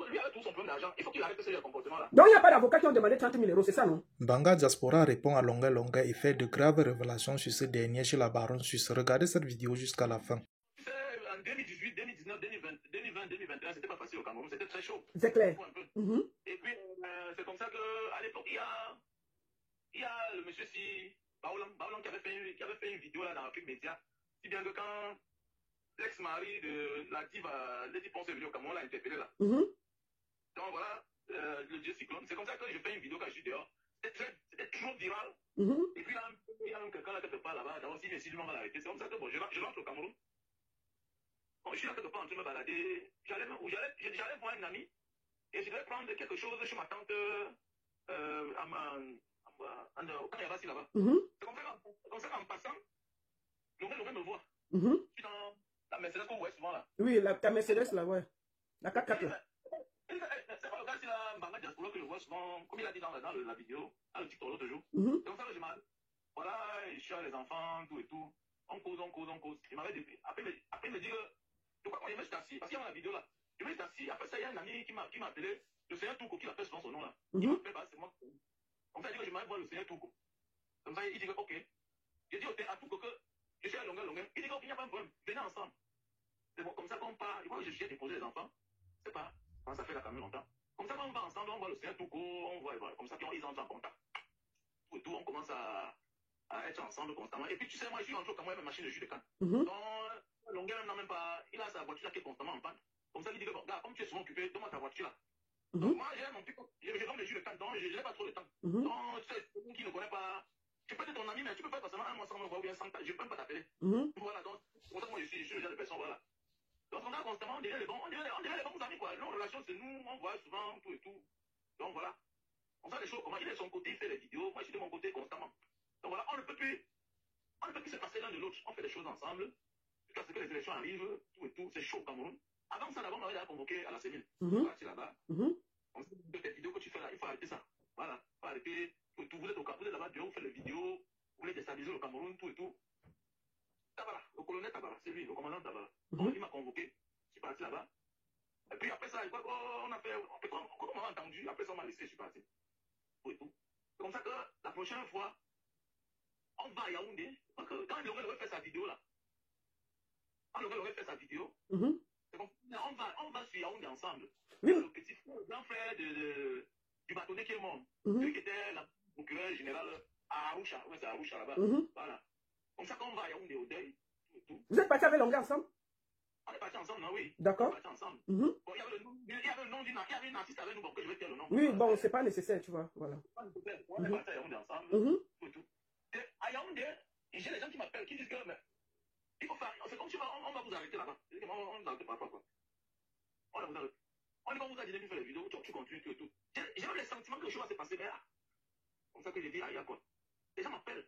lui avait tout son problème d'argent. Il faut qu'il arrête ce comportement-là. Donc, il n'y a pas d'avocat qui ont demandé 30 000 €, c'est ça, non? Banga Diaspora répond à longueur longueur et fait de graves révélations sur ce dernier chez la baronne suisse. Regardez cette vidéo jusqu'à la fin. En 2018, 2019, 2020, 2021, c'était pas facile au Cameroun, c'était très chaud. C'est clair. Et puis, c'est comme ça qu'à l'époque, il y a le monsieur Baoulan qui avait fait une vidéo là dans Afrique Média. Si bien que quand l'ex-mari de la diva Lady Ponce est venu au Cameroun, l'a interpellé là. Donc voilà, le dieu cyclone. C'est comme ça que je fais une vidéo quand je suis dehors. C'était toujours viral. Et puis là, il y a même quelqu'un là qui te parle là-bas. D'abord, si je va l'arrêter, c'est comme ça que bon, je rentre au Cameroun. Bon, je suis là quelque part en train de me balader. J'allais voir une amie et je devais prendre quelque chose chez ma tante quand il y a Rassi là-bas. C'est comme ça qu'en passant, Longé me voit. Je suis dans la Mercedes qu'on voit souvent là. Oui, ta Mercedes là, ouais. La 4x4 là. C'est pas le gars, c'est la Banga Diaspora que je vois souvent, comme il a dit dans la vidéo, dans le TikTok l'autre jour. C'est comme ça que je m'arrête. Voilà, je suis avec les enfants, tout et tout. On cause. Il m'avait dit, après il me dit que, je crois qu'on y met assis, parce qu'il y a la vidéo là. Je me suis assis, après ça, il y a un ami qui m'a appelé, le Seigneur Touko, qui l'appelle souvent son nom là. Il m'appelle, c'est moi. Comme ça, il dit que je m'arrête voir le Seigneur Touko. Comme ça, il dit que, ok. Je dis à Touko que je suis à longueur. Il dit qu'il n'y a pas de problème, venez ensemble. C'est bon, comme ça qu'on part, il faut que je vienne déposer les enfants. C'est pas, quand ça fait la quand même longtemps. Comme ça, quand on va ensemble, on voit le Seigneur Touko, on voit, comme ça, ils entrent en contact. Tout et tout, on commence à être ensemble constamment. Et puis, tu sais, moi, je suis rentré comme moi, ma machine de jus de canne. Donc, Longueur n'a même pas, il a sa voiture là qui est constamment en panne. Comme ça, il dit que, bon, gars, comme tu es souvent occupé, donne-moi ta voiture là. Donc, moi, j'ai mon petit, je donne le jus de canne, donc je n'ai pas trop de temps. Donc, tu sais, quelqu'un qui ne connaît pas, tu peux être ton ami, mais tu peux pas forcément un mois sans me voir ou bien sans, je peux même pas t'appeler. Voilà, donc, pour ça, moi, je suis le genre de personne, voilà. Donc, on a constamment, on dirait les bons amis, quoi. Nos relations, c'est nous, on voit souvent tout et tout. Donc, voilà. On fait les choses comment il est de son côté, il fait les vidéos, moi, je suis de mon côté constamment. Donc, voilà, on ne peut plus se passer l'un de l'autre. On fait les choses ensemble. Jusqu'à ce que les élections arrivent, tout et tout, c'est chaud au Cameroun. Avant ça, d'abord, on m'avait convoqué à la cellule. Parti là-bas. On sait que tes vidéos que tu fais là, il faut arrêter ça. Voilà, il faut arrêter. Tout, vous êtes là-bas, vous faites les vidéos, vous voulez déstabiliser le Cameroun, tout et tout. Tabara, le colonel Tabara, c'est lui, le commandant Tabara. Donc, il m'a convoqué, je suis parti là-bas. Et puis après ça, on a fait, on m'a entendu, après ça, on m'a laissé, je suis parti. Tout et tout. C'est comme ça que la prochaine fois, on va à Yaoundé, parce que quand Longé aurait fait sa vidéo là, c'est bon, on va sur Yaoundé ensemble. Le petit frère, le grand frère du bâtonnier qui est mort, celui qui était le procureur général à Arusha, ouais, c'est Arusha là-bas. Voilà. Comme ça, quand on va à Yaoundé au deuil, tout et tout. Vous êtes partis avec Longé ensemble? On est partis ensemble, non, oui. D'accord. On est partis ensemble. Bon, il y avait le nom d'une artiste avec nous, bon, que je vais dire le nom. Oui, bon, c'est pas nécessaire, tu vois, voilà. On est partis à Yaoundé ensemble, tout et tout. Et à Yaoundé, j'ai les gens qui m'appellent, qui disent que, mais, il faut faire, c'est comme si on va vous arrêter là-bas. On ne arrête pas, quoi. On va vous arrêter. On va vous arrêter de faire les vidéos, tu continues, tout et tout. J'ai même le sentiment que le show va se passer, mais comme ça que j'ai dit, il y a quoi. Les gens m'appellent.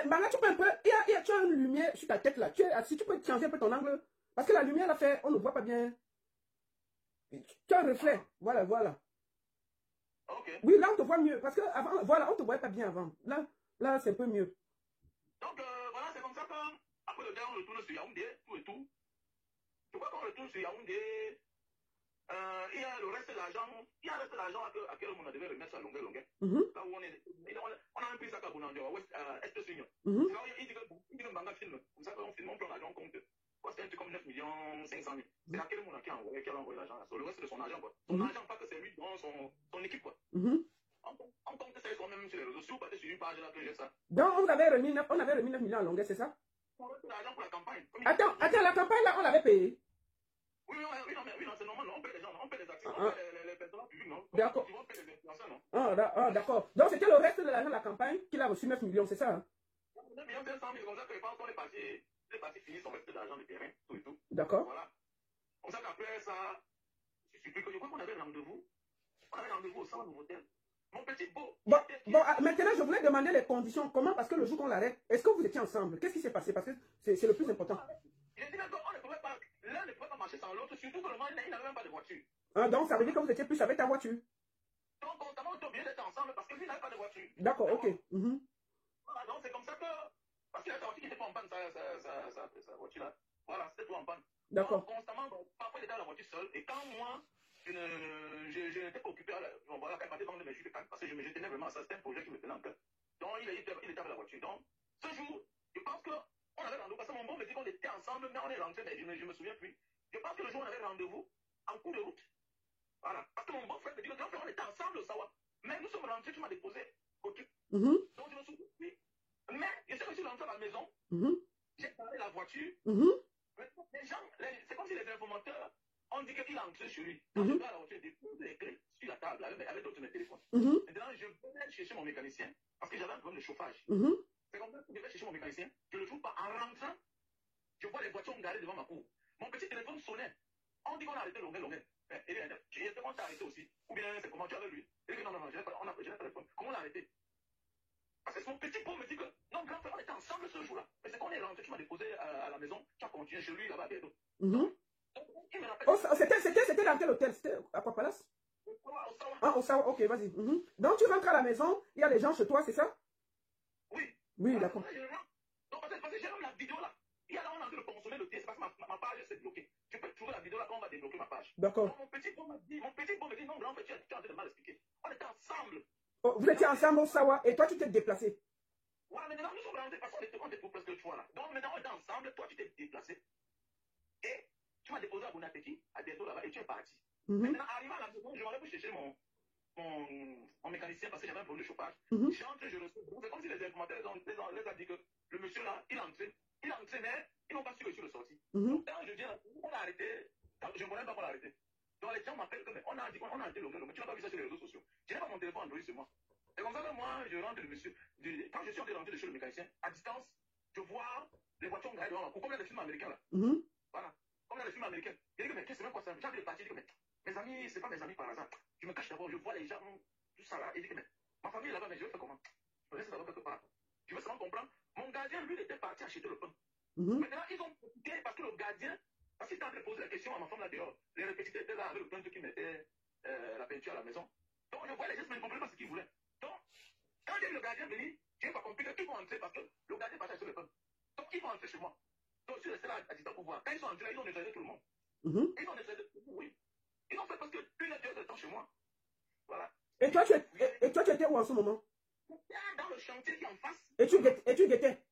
Banga, tu peux un peu, tu as une lumière sur ta tête là. Si tu peux changer un peu ton angle, parce que la lumière là fait, on ne voit pas bien. Tu as un reflet, voilà. Ok. Oui, là on te voit mieux, parce que avant, voilà, on te voyait pas bien avant. Là c'est un peu mieux. Donc voilà, c'est comme ça qu'après le dernier, on retourne sur Yaoundé, tout et tout. Je crois qu'on retourne sur Yaoundé. Il y a le reste de l'argent, à quel moment on devait remettre à longueur. Là où on a même pris ça à Bonandia, à Est Senior. Il dit que Banga filme, comme ça qu'on filme, on prend l'argent compte. C'était un truc comme 9 500 000. C'est à quel moment qui a envoyé l'argent, sur le reste de son argent, quoi. Son argent, pas que c'est lui, dans son équipe, quoi. On compte ça soi-même sur les réseaux. Si vous partez sur une page là que j'ai ça. Donc on avait remis 9 millions à longueur, c'est ça? On a l'argent pour la campagne. Attends, la campagne là, on l'avait payé. Oui, non, c'est normal, on paie les gens, on paie les actions, on paie les personnes publiques, non? D'accord. Ils vont payer les influenceurs, non? D'accord. Donc c'était le reste de l'argent de la campagne qu'il a reçu 9 millions, c'est ça? 9 millions 500 000, comme ça que je pense qu'on est parti finir son reste d'argent de terrain, tout et tout. D'accord. Voilà. Comme ça qu'après ça, je suis plus que je crois qu'on avait rendez-vous. On avait rendez-vous au centre de l'hôtel. Mon petit beau. Bon, maintenant je voulais demander les conditions. Comment? Parce que le jour qu'on l'arrête, est-ce que vous étiez ensemble? Qu'est-ce qui s'est passé? Parce que c'est le plus important. J'ai dit qu'on ne pouvait pas, l'un ne pouvait pas marcher sans l'autre, surtout que le mari, il n'avait même pas de voiture. Donc ça veut dire que vous étiez plus avec ta voiture? Donc constamment, on était obligé d'être ensemble parce que lui n'avait pas de voiture. D'accord, ok. Voilà, donc c'est comme ça que, parce qu'il y a sa voiture qui n'était pas en panne, sa voiture là. Voilà, c'était tout en panne. D'accord. Constamment, parfois il était dans la voiture seul. Et quand moi, je n'étais pas occupé. Bon, voilà, quand il partait dans le je parce que je tenais vraiment à ça. C'était un projet qui me tenait en cœur. Donc, il était avec la voiture. Donc, ce jour, je pense qu'on avait rendez-vous. Parce que mon bon me dit qu'on était ensemble, mais on est rentré, mais je me souviens plus. Je pense que le jour où on avait rendez-vous, en cours de route. Voilà. Parce que mon bon frère me dit que on était ensemble au Sawa. Mais nous sommes rentrés, tu m'as déposé au truc. Donc, je me souviens plus. Mais, je sais que je suis rentré à la maison. J'ai parlé la voiture. Les gens, c'est comme si les informateurs ont dit qu'il est entré chez lui. Quand je vais à la voiture, j'ai déposé les clés sur la table avec d'autres téléphones. Maintenant, je venais chercher mon mécanicien parce que j'avais un problème de chauffage. C'est comme ça que je vais chercher mon mécanicien. Je ne le trouve pas. En rentrant, je vois les voitures garées devant ma cour. Mon petit téléphone sonnait. On dit qu'on a arrêté Longuet. Et il on t'a arrêté aussi. Ou bien c'est comment tu avais lui. Il dit non, je n'ai pas le téléphone. Comment on l'a arrêté? Parce que son petit beau me dit que non, grand frère, on était ensemble ce jour-là. Mais c'est qu'on est rentré, tu m'as déposé à la maison, tu as continué chez lui là-bas bientôt. C'était dans quel hôtel? C'était à quoi Palace? Ah, au Sawa, ok, vas-y. Donc tu rentres à la maison, il y a des gens chez toi, c'est ça? Oui. Oui, d'accord. Donc parce que j'ai même la vidéo là. Il y a là, on a envie de consommer le thé, c'est parce que ma page s'est bloquée. Tu peux trouver la vidéo là quand on va débloquer ma page. D'accord. Mon petit beau me dit, non, grand frère, tu es en train de mal expliquer. On était ensemble. Oh, vous étiez ensemble au Sawa et toi tu t'es déplacé. Ouais, mais maintenant nous sommes rentrés parce qu'on était pour presque 3 là. Donc maintenant on était ensemble, toi tu t'es déplacé. Et tu m'as déposé à Bon Appétit, à bientôt là-bas, et tu es parti. Maintenant, arrivé à la maison, je m'aurais pu chercher mon mécanicien parce que j'avais un problème de chauffage. J'entre, je reçois. C'est comme si les informateurs les ont dit que le monsieur là, il entrait, mais ils n'ont pas su que je suis sorti. Donc quand je viens, on a arrêté, je ne connais pas qu'on l'a arrêté. Donc les gens m'appellent que on a arrêté le mais tu n'as pas vu ça sur les réseaux sociaux. Je n'ai pas mon téléphone Android sur moi. C'est comme ça que moi, je rentre le monsieur. Quand je suis en train de rentrer chez le mécanicien, à distance, je vois les voitures garées devant ma cour, comme dans les films américains là. Voilà. Comme dans les films américains. Je dis que mais qu'est-ce que c'est même quoi ça? J'ai envie de partir, je dis que mais mes amis, c'est pas mes amis par hasard. Je me cache d'abord, je vois les gens, tout ça là, et je dis que mais ma famille est là-bas, mais je vais faire comment? Je reste là-bas quelque part. Je veux seulement comprendre. Mon gardien, lui, il était parti acheter le pain. Maintenant, ils ont profité parce que le gardien, parce qu'il était en train de poser la question à ma femme là dehors, les répétiteurs étaient là avec le peintre qui mettait la peinture à la maison. Donc, je vois les gens, mais ils ne comprenaient pas ce qu'ils voulaient. Donc, quand j'ai vu le gardien venir, je n'ai pas compris qu'ils vont entrer parce que le gardien partait acheter le pain. Donc, ils vont entrer chez moi. Donc, je suis resté là à distance pour voir. Quand ils sont entrés là, ils ont nettoyé tout le monde. Ils ont nettoyé tout le monde, oui. Ils ont fait parce que une heure de temps chez moi. Voilà. Et toi, tu étais où en ce moment? Dans le chantier qui est en face. Et tu guettais?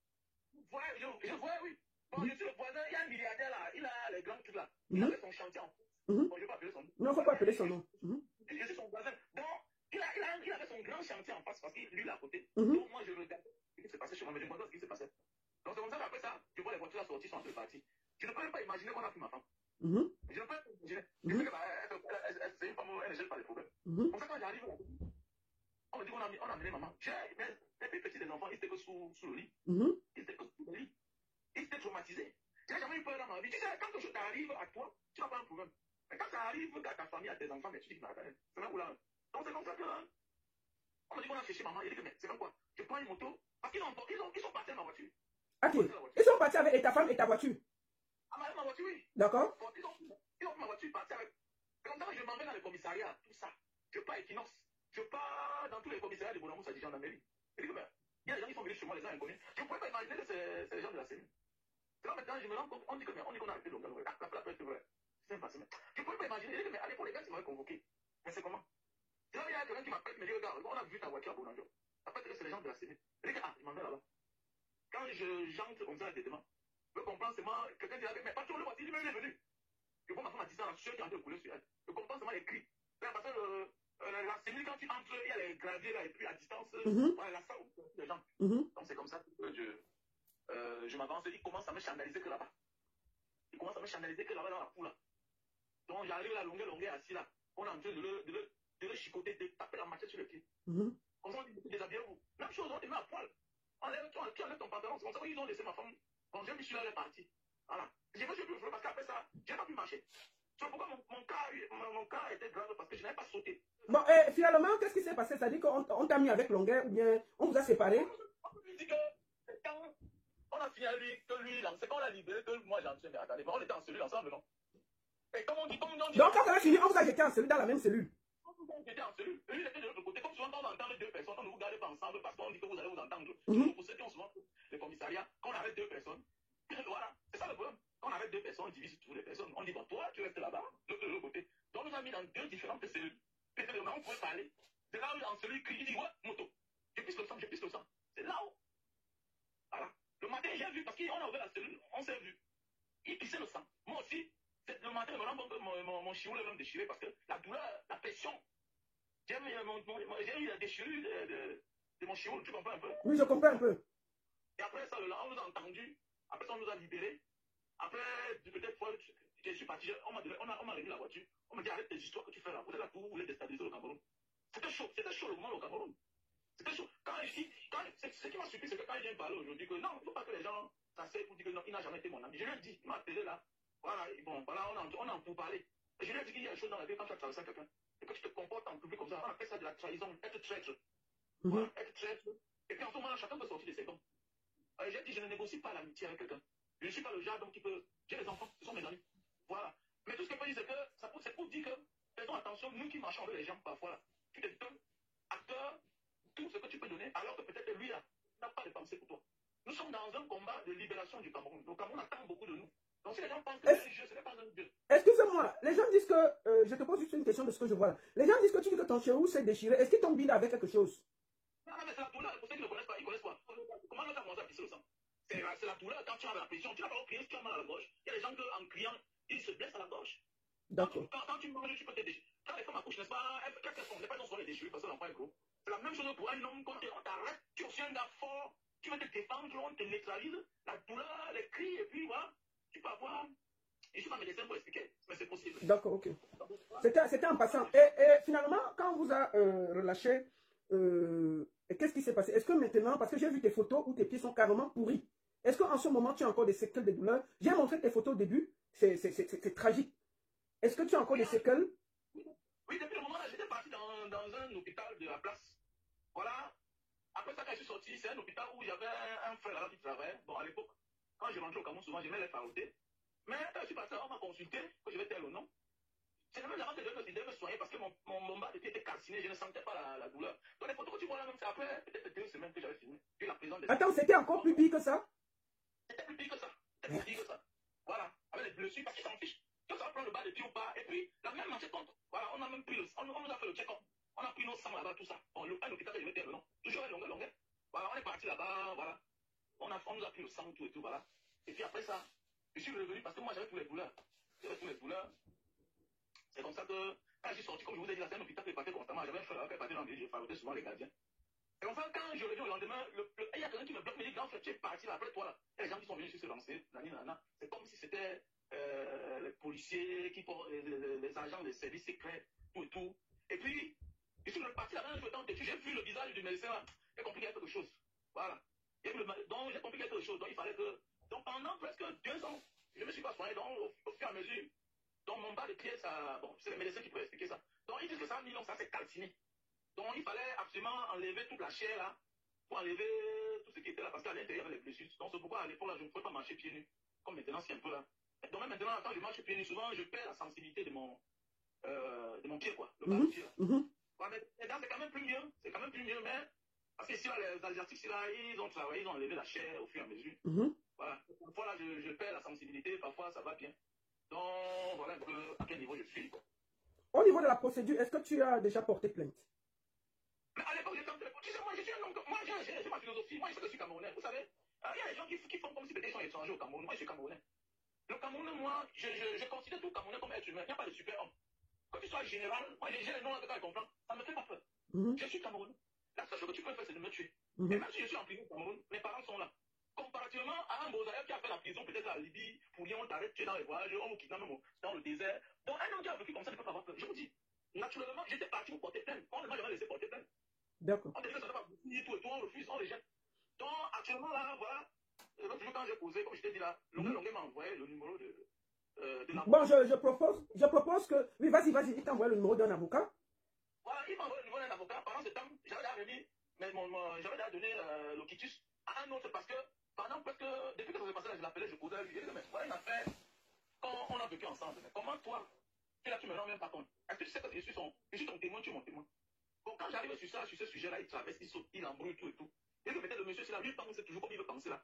Je vois, oui. Bon, je suis le voisin, il y a un milliardaire là, il a les grands trucs là. Il avait son chantier en face. Bon, je ne vais pas appeler son nom. Non, il ne faut pas appeler son nom. Je suis son voisin. Donc, il avait son grand chantier en face parce que lui, il est à côté. Donc, moi, je regarde ce qui s'est passé chez moi, mais je ne comprends pas ce qui s'est passé. Donc, c'est comme ça qu'après ça, je vois les voitures sorties, sont en train de partir. Je ne peux même pas imaginer qu'on a pris ma femme. Je ne peux pas imaginer. Je sais que c'est une femme, elle ne gère pas les problèmes. Pour ça, quand j'arrive là, on me dit qu'on a amené maman. Les plus petits des enfants, ils étaient que sous le lit. Ils étaient que sous le lit. Ils étaient traumatisés. Je n'ai jamais eu peur dans ma vie. Tu sais, quand quelque chose t'arrive à toi, tu n'as pas un problème. Mais quand ça arrive à ta famille, à tes enfants, mais tu dis que c'est même où là. Donc c'est comme ça que on me dit qu'on a cherché maman. Il dit que mais c'est même quoi? Je prends une moto. Parce qu'ils sont partis à ma voiture. Ok. Ils sont partis avec ta femme et ta voiture. Ah, ma voiture, oui. D'accord. Ils ont pris ma voiture, partis avec. C'est comme ça que je m'en vais dans le commissariat, tout ça. Je pars à Equinox. Je pars dans tous les commissariats de Bonamou, ça dit gendarmerie. Il dit que mais il y a des gens qui sont venus chez moi, les gens inconnus. Je ne pouvais pas imaginer que c'est les gens de la CENI. C'est là maintenant, je me rends compte, on dit qu'on a arrêté le gars. La paix, c'est vrai. C'est impossible. Je ne pouvais pas imaginer. Il dit que mais à l'époque, les gars, ils m'avaient convoqué. Mais c'est comment? C'est là, il y a quelqu'un qui m'appelle, me dit, regarde, on a vu ta voiture à Bonanjo. Après, c'est les gens de la CENI. Il dit que, je m'en vais là-bas. Quand j'entre comme ça, directement, je comprends seulement, quelqu'un dit, mais pas sur le voiture, il est venu. Je vois ma femme à 10 ans, la sueur qui est en train de couler sur elle. Je comprends seulement les cris. Parce que la CENI, quand tu entres, il y a les graviers là, et puis à distance, voilà, la salle où les gens. Donc c'est comme ça que je m'avance, il commence à me chandaliser que là-bas. Il commence à me chandaliser que là-bas dans la poule. Donc j'arrive là, longueur, assis là. On est en train de le chicoter, de taper la machette sur le pied. Comme ça, on dit, déshabillez-vous. Même chose, on te met à poil. Tu enlèves ton pantalon. C'est comme ça qu'ils ont laissé ma femme. Quand je me suis là, elle est partie. Voilà. Je me suis plus flou parce qu'après ça, je n'ai pas pu marcher. C'est pourquoi mon cas était grave parce que je n'avais pas sauté. Bon, et finalement, qu'est-ce qui s'est passé? Ça dit qu'on t'a mis avec longueur ou bien on vous a séparés? On lui dit que quand on a fini à lui, que lui, c'est quand on l'a libéré, que moi j'ai entraîné. Attendez, mais on était en cellule ensemble, non? Et comme on dit. Donc quand on a fini, on vous a jeté en cellule, dans la même cellule. On était en cellule. Lui, il était de l'autre côté. Comme souvent, quand on entend les deux personnes, on ne vous garde pas ensemble parce qu'on dit que vous allez vous entendre. Pour ceux qui ont souvent les commissariats, quand on arrête deux personnes, voilà, c'est ça le problème. Quand on arrête deux personnes, on divise toutes les personnes. On dit, bon, toi, tu restes là-bas, l'autre de l'autre côté. Donc, nous avons mis dans deux différentes cellules. Et on pouvait parler. C'est là où en celui qui dit, ouais, moto. Je pisse le sang, je pisse le sang. C'est là où. Voilà. Le matin, j'ai vu, parce qu'on a ouvert la cellule, on s'est vu. Il pissait le sang. Moi aussi, le matin, je me rends compte que mon chiot est même déchiré parce que la douleur, la pression. J'ai eu la déchirure de mon chiot, tu comprends un peu? Oui, je comprends un peu. Et après ça, on nous a entendus. Après ça, on nous a libérés. Après, peut-être fois, je suis parti, on m'a réglé la voiture. On m'a dit, arrête tes histoires que tu fais là. Vous êtes là pour vous voulez déstabiliser le Cameroun. C'était chaud le moment au Cameroun. C'était chaud. Ce qui m'a surpris, c'est que quand il vient parler aujourd'hui, que non, il ne faut pas que les gens s'asseyent pour dire que non, il n'a jamais été mon ami. Je lui ai dit, il m'a appelé là. Voilà, bon, voilà, on a pour parler. Et je lui ai dit qu'il y a des choses dans la vie quand tu as traversé quelqu'un. Et que tu te comportes en public comme ça. On appelle ça de la trahison, être traître. Voilà, être traître. Et puis en ce moment-là, chacun peut sortir de ses dons. J'ai dit, je ne négocie pas l'amitié avec quelqu'un. Je ne suis pas le genre d'homme qui peut. J'ai des enfants, ce sont mes amis. Voilà. Mais tout ce que je peux dire, c'est que c'est pour dire que, faisons attention, nous qui marchons avec les gens parfois, tu te donnes à cœur tout ce que tu peux donner, alors que peut-être lui là n'a pas de pensée pour toi. Nous sommes dans un combat de libération du Cameroun. Le Cameroun attend beaucoup de nous. Donc si les gens pensent que c'est un jeu, ce n'est pas un jeu. Excusez-moi, les gens disent que, je te pose juste une question de ce que je vois là. Les gens disent que tu dis que ton chérou s'est déchiré. Est-ce que ton bide avait quelque chose? Non, mais c'est la douleur. Pour ceux qui ne connaissent pas, ils ne connaissent pas. Comment l'autre a commencé à pisser le sang? C'est la douleur quand tu as la pression. Tu n'as pas crié si tu as mal à la gorge. Il y a des gens qui, en criant, ils se blessent à la gorge. D'accord. Quand tu manges, tu peux te déchirer. Quand les femmes accouchent, n'est-ce pas? Qu'est-ce qu'elles font? Les femmes sont les déchirées parce que l'enfant est gros. C'est la même chose pour un homme. Quand on t'arrête, tu es un gars fort, tu veux te défendre, on te neutralise, la douleur, les cris, et puis voilà. Tu peux avoir. Je ne suis pas médecin pour expliquer, mais c'est possible. D'accord, ok. C'était en passant. Et finalement, quand on vous a relâché, qu'est-ce qui s'est passé? Est-ce que maintenant, parce que j'ai vu tes photos où tes pieds sont carrément pourris, est-ce qu'en ce moment, tu as encore des séquelles de douleur? J'ai montré tes photos au début, c'est tragique. Est-ce que tu as encore des séquelles? Oui, depuis le moment là, j'étais parti dans un hôpital de la place. Voilà. Après ça, quand je suis sorti, c'est un hôpital où il y avait un frère là qui travaillait. Bon, à l'époque, quand je rentrais au Cameroun, souvent, j'aimais les faroter. Mais quand je suis parti, on m'a consulté, que je vais taire le nom. C'est même avant que je devais me soigner parce que mon bas de pied était calciné, je ne sentais pas la douleur. Donc les photos que tu vois là, même, c'est après peut-être 2 semaines que j'avais fini. Puis la prison des... Attends, c'était encore plus pire que ça? C'était plus pire que ça. C'était plus pire que ça. Voilà. Avec les blessures, parce qu'ils s'en fichent. Que ça va prendre le bas de pied ou pas. Et puis, la même marché compte. Voilà, on a même pris on nous a fait le check-up. On a pris nos sangs là-bas, tout ça. Bon, un hôpital que je vais taire le nom. Toujours un longueur. Voilà, on est parti là-bas, voilà. On nous a pris le sang, tout et tout, voilà. Et puis après ça, je suis revenu parce que moi j'avais tous les douleurs. C'est comme ça que, quand je suis sorti, comme je vous ai dit, là, c'est un hôpital qui partait constamment. J'avais un frère là qui partait dans les j'ai fabriqué souvent les gardiens. Et enfin, quand je reviens au lendemain, il y a quelqu'un qui me bloque, me dit, grand frère, tu es parti là après toi là. Il y a des gens qui sont venus se lancer, c'est comme si c'était les policiers, les agents des services secrets, tout et tout. Et puis, je suis parti là, j'ai vu le visage du médecin là, j'ai compris qu'il y a quelque chose. Voilà. Donc j'ai compris qu'il y a quelque chose. Donc il fallait que. Donc pendant presque 2 ans, je ne me suis pas soigné. Donc au fur et à mesure, donc mon bas de pied, ça. Bon, c'est les médecins qui peuvent expliquer ça. Donc ils disent que ça a mis long, ça s'est calciné. Donc il fallait absolument enlever toute la chair là, pour enlever tout ce qui était là, parce qu'à l'intérieur il y avait les blessures. Donc c'est pourquoi à l'époque là, je ne pouvais pas marcher pieds nus. Comme maintenant, c'est un peu là. Donc même maintenant, quand je marche pieds nus, souvent je perds la sensibilité de mon pied, quoi. Le bas de pied là. Ouais, mais c'est quand même plus mieux. C'est quand même plus mieux, mais. Parce que ici, là, les Asiatiques, là, ils ont travaillé, ils ont enlevé la chair au fur et à mesure. Voilà. Parfois, là, je perds la sensibilité, parfois, ça va bien. Donc, voilà un peu à quel niveau je suis. Au niveau de la procédure, est-ce que tu as déjà porté plainte? Mais à l'époque, tu sais, moi, je suis un homme. Moi, j'ai ma philosophie. Moi, je sais que je suis Camerounais. Vous savez, il y a des gens qui font comme si peut-être ils sont étrangers au Cameroun. Moi, je suis Camerounais. Le Cameroun, moi, je considère tout Camerounais comme être humain. Il n'y a pas de super homme. Quand tu sois général, moi, j'ai les noms là que tu comprends. Ça ne me fait pas peur. Je suis Camerounais. La seule chose que tu peux faire, c'est de me tuer. Et même si je suis en prison au Cameroun, mes parents sont là. Comparativement à un Bozaïa qui a fait la prison, peut-être à Libye, pour dire on t'arrête, tu es dans les voyages, on vous kidnappe même dans le désert. Donc un homme qui a vécu comme ça ne peut pas avoir peur. Je vous dis, naturellement, j'étais parti pour porter plainte. On ne m'a jamais laissé porter plainte. D'accord. On dit que ça ne va pas tout et tout, on refuse, on rejette. Donc actuellement, là, voilà, l'autre jour quand j'ai posé, comme je t'ai dit là, Longueur m'a envoyé le numéro de l'avocat. Bon, je propose que... Oui, vas-y, il t'envoie le numéro d'un avocat. Voilà, il m'a envoyé le numéro d'un avocat. Pendant ce temps, j'avais déjà donné, j'avais déjà donné le quitus à un autre parce que pendant presque, depuis que ça s'est passé là, je l'appelais, je posais à lui, je disais, mais voilà une affaire, quand on a vécu ensemble, mais comment toi, tu me rends même pas compte? Est-ce que tu sais que je suis ton témoin, tu es mon témoin? Bon, quand j'arrive sur ce sujet-là, il traverse, il saute, il embrouille tout et tout. Et que peut-être le monsieur, c'est là, lui, pense toujours comme il veut penser là.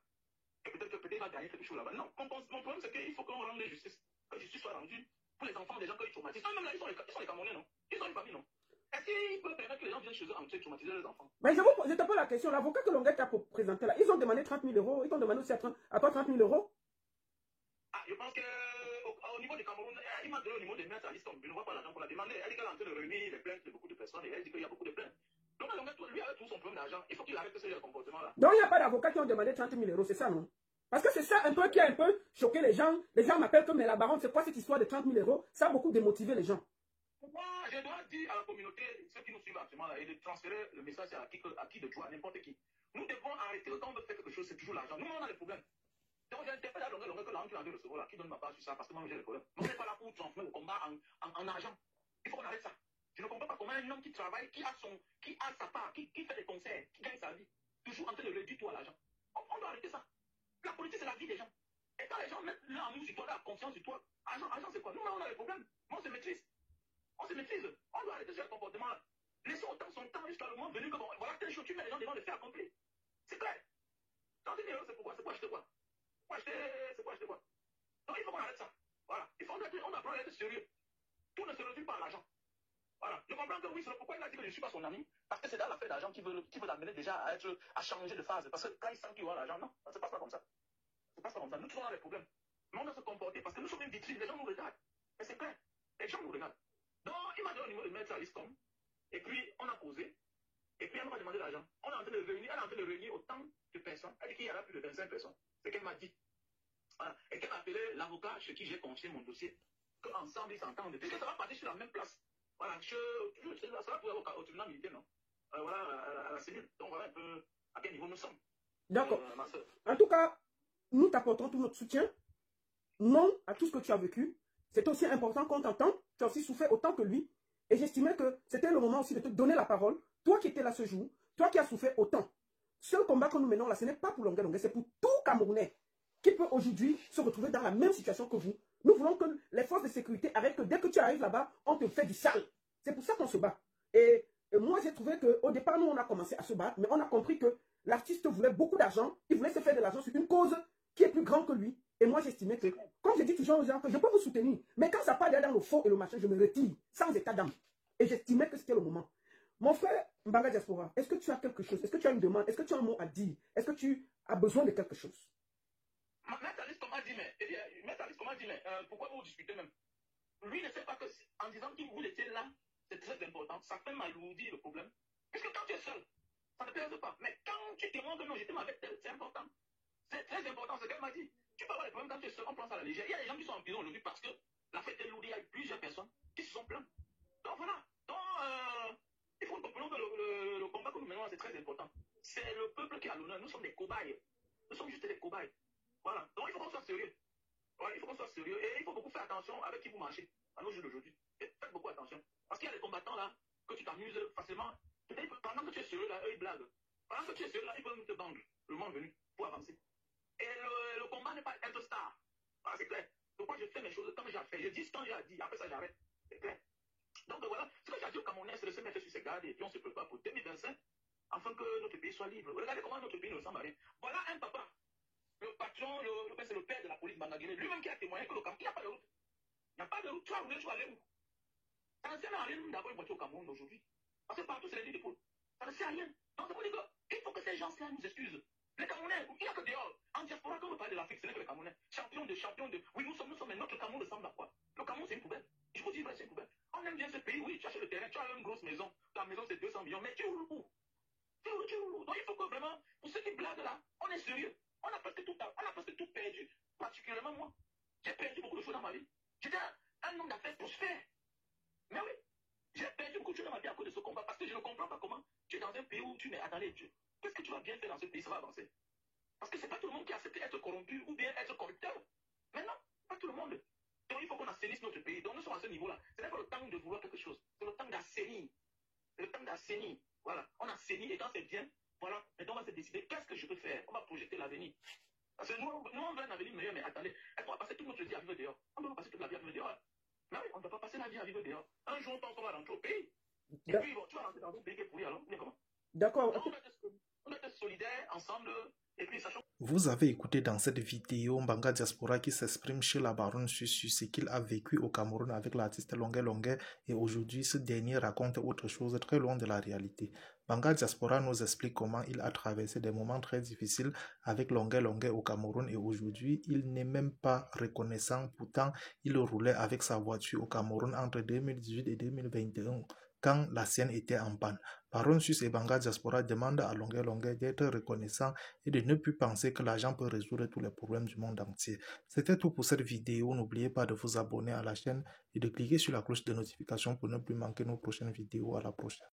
Et peut-être il va gagner quelque chose là-bas. Non, mon problème, c'est qu'il faut qu'on rende justice. Que justice soit rendue. pour les enfants des gens qui traumatisent. Même là, ils sont les Camerounais, non? Ils sont une famille, non? Est-ce qu'ils peuvent permettre que les gens viennent chez eux en traumatiser leurs enfants? Mais je te pose la question. L'avocat que Longuet t'a présenté là, ils ont demandé 30 000 euros. Ils t'ont demandé aussi à toi 30 000 euros. Ah, je pense qu'au niveau du Cameroun, il m'a donné au niveau des maîtres, je ne vois pas l'argent pour la demander. Elle dit qu'elle est en train de réunir les plaintes de beaucoup de personnes et elle dit qu'il y a beaucoup de plaintes. Donc, lui, avec tout son problème d'argent, il faut qu'il arrête ce genre de comportement-là. Donc, il n'y a pas d'avocats qui ont demandé 30 000 euros, c'est ça, non? Parce que c'est ça un peu qui a un peu choqué les gens. Les gens m'appellent comme, mais la baronne, c'est quoi cette histoire de 30 000 euros? Ça a beaucoup démotivé les gens. Moi, je dois dire à la communauté, ceux qui nous suivent actuellement là, et de transférer le message à qui de droit, n'importe qui. Nous devons arrêter, quand on veut faire quelque chose, c'est toujours l'argent. Nous, on a des problèmes. Donc, j'interpelle la longueur que l'argent qui a de recevoir là, qui donne ma part sur ça, parce que moi, j'ai des problèmes. On n'est pas là pour transmettre le combat en argent. Il faut qu'on arrête ça. Je ne comprends pas comment un homme qui travaille, qui a sa part, qui fait des concerts, qui gagne sa vie, toujours en train de réduire tout à l'argent. On doit arrêter ça. La politique, c'est la vie des gens. Et quand les gens mettent l'amour sur toi, la confiance sur toi, argent, c'est quoi? Nous, on a des problèmes. Moi, on se maîtrise. On se maîtrise. On doit arrêter ce comportement-là. Laissons autant son temps jusqu'à le moment venu que bon, voilà, telle chose, tu mets les gens devant le faire accomplir. C'est clair. 30 000 euros, c'est pourquoi? C'est pour acheter quoi? C'est pour acheter quoi? Donc, il faut qu'on arrête ça. Voilà. On doit apprendre à être sérieux. Tout ne se réduit pas à l'argent. Voilà. Je comprends que oui, c'est pourquoi il a dit que je ne suis pas son ami. Parce que c'est dans l'affaire d'argent qui veut l'amener déjà à changer de phase. Parce que quand il sent qu'il aura l'argent, non, ça ne se passe pas comme ça. Ça ne se passe pas comme ça. Nous, on a des problèmes. Mais on doit se comporter parce que nous sommes une vitrine. Les gens nous regardent. Mais c'est clair. Les gens nous regardent. Donc, il m'a donné au niveau de mettre à l'ISCOM. Et puis, on a causé. Et puis, elle m'a demandé l'argent. Elle est en train de réunir autant de personnes. Elle dit qu'il y aura plus de 25 personnes. C'est ce qu'elle m'a dit. Voilà. Et qu'elle a appelé l'avocat chez qui j'ai confié mon dossier. Qu'ensemble, ils s'entendent. Et que ça va partir sur la même place. Voilà. Ça va pouvoir au tribunal militaire, non? Voilà, à la cellule. Donc, voilà un peu à quel niveau nous sommes. D'accord. En tout cas, nous t'apportons tout notre soutien. Non à tout ce que tu as vécu. C'est aussi important qu'on t'entende. Tu as aussi souffert autant que lui. Et j'estimais que c'était le moment aussi de te donner la parole. Toi qui étais là ce jour, toi qui as souffert autant. Ce combat que nous menons là, ce n'est pas pour Longuet Longuet, c'est pour tout Camerounais qui peut aujourd'hui se retrouver dans la même situation que vous. Nous voulons que les forces de sécurité arrêtent que dès que tu arrives là-bas, on te fait du sale. C'est pour ça qu'on se bat. Et moi, j'ai trouvé qu'au départ, nous, on a commencé à se battre, mais on a compris que l'artiste voulait beaucoup d'argent. Il voulait se faire de l'argent sur une cause qui est plus grande que lui. Et moi, j'estimais que, comme je dis toujours aux gens, que je peux vous soutenir. Mais quand ça part dans le faux et le machin, je me retire, sans état d'âme. Et j'estimais que c'était le moment. Mon frère Mbanga Diaspora, est-ce que tu as quelque chose? Est-ce que tu as une demande? Est-ce que tu as un mot à dire? Est-ce que tu as besoin de quelque chose? Maître Alice, comment dit, mais pourquoi vous discutez même? Lui ne sait pas que, en disant que vous étiez là, c'est très important. Ça fait m'alourdir le problème. Parce que quand tu es seul, ça ne pèse pas. Mais quand tu témoignes que non, j'étais avec elle, c'est important. C'est très important ce qu'elle m'a dit. Tu peux avoir des problèmes quand tu es seul, on prend ça à la légère. Il y a des gens qui sont en prison aujourd'hui parce que la fête est lourde, il y a eu plusieurs personnes qui se sont plaintes. Donc voilà. Donc, il faut comprendre que le combat que nous menons, c'est très important. C'est le peuple qui a l'honneur. Nous sommes des cobayes. Nous sommes juste des cobayes. Voilà. Donc il faut qu'on soit sérieux. Ouais, il faut qu'on soit sérieux. Et il faut beaucoup faire attention avec qui vous marchez à nos jours d'aujourd'hui. Faites beaucoup attention. Parce qu'il y a des combattants là, que tu t'amuses facilement. Peut-être pendant que tu es sérieux là, eux ils blaguent. Pendant que tu es sérieux là, ils peuvent te vendre le monde venu pour avancer. Et le combat n'est pas être star. Voilà, c'est clair. Donc moi je fais mes choses comme j'ai fait. Je dis ce que j'ai à dire. Après ça j'arrête. C'est clair. Donc voilà, ce que j'ai dit au Camerounais, c'est de se mettre sur ses gardes et puis on se prépare pour 2025 afin que notre pays soit libre. Regardez comment notre pays nous ressemble à rien. Voilà un papa. Le patron, c'est le père de la police Bangaguéré, lui-même qui a témoigné que le Cameroun, il n'y a pas de route. Il n'y a pas de route. Tu vas rouler, tu vas aller où? Ça ne sert à rien d'avoir une voiture au Cameroun aujourd'hui. Parce que partout, c'est les lits d'épaule. Ça ne sert à rien. Donc, c'est pour dire qu'il faut que ces gens-là nous excusent. Les Camerounais, il n'y a que dehors. En diaspora, quand on parle de l'Afrique, ce n'est que les Camerounais. Champions de. Oui, nous sommes, mais notre Cameroun ressemble à quoi? Le Cameroun, c'est une poubelle. Je vous dis, c'est une poubelle. On aime bien ce pays, oui, tu achètes le terrain, tu as une grosse maison. La maison, c'est 200 millions, mais tu roules où? Tu roules où? Donc, il faut que vraiment, pour ceux qui blaguent là, on est sérieux. On a presque tout perdu. Particulièrement moi. J'ai perdu beaucoup de choses dans ma vie. J'étais un homme d'affaires prospère. Mais oui, j'ai perdu beaucoup de choses dans ma vie à cause de ce combat. Parce que je ne comprends pas comment tu es dans un pays où tu n'es attendez, qu'est-ce que tu vas bien faire dans ce pays? Ça va avancer. Parce que c'est pas tout le monde qui accepte d'être corrompu ou bien être corrupteur. Mais non, pas tout le monde. Donc il faut qu'on assainisse notre pays. Donc nous sommes à ce niveau-là. Ce n'est pas le temps de vouloir quelque chose. C'est le temps d'assainir. C'est le temps d'assainir. Voilà. On assainit et quand c'est bien, voilà. Maintenant on va se décider qu'est-ce que je peux faire. On va projeter l'avenir. Parce que nous, on veut un avenir meilleur, mais attendez, est-ce qu'on va passer toute notre vie à vivre dehors? On ne va pas passer toute la vie à vivre dehors. Mais oui, on ne va pas passer la vie à vivre dehors. Un jour, on pense qu'on va rentrer au pays. Et puis, bon, tu vas rentrer dans un pays qui est pourri alors, comment? D'accord. On doit être solidaires ensemble. Et puis, sachant... Vous avez écouté dans cette vidéo Mbanga Diaspora qui s'exprime chez la baronne sur ce qu'il a vécu au Cameroun avec l'artiste Longuet Longuet, et aujourd'hui ce dernier raconte autre chose très loin de la réalité. Mbanga Diaspora nous explique comment il a traversé des moments très difficiles avec Longuet Longuet au Cameroun, et aujourd'hui il n'est même pas reconnaissant, pourtant il roulait avec sa voiture au Cameroun entre 2018 et 2021 quand la sienne était en panne. Baron Suisse et Mbanga Diaspora demandent à Longuet Longuet d'être reconnaissant et de ne plus penser que l'argent peut résoudre tous les problèmes du monde entier. C'était tout pour cette vidéo. N'oubliez pas de vous abonner à la chaîne et de cliquer sur la cloche de notification pour ne plus manquer nos prochaines vidéos. À la prochaine.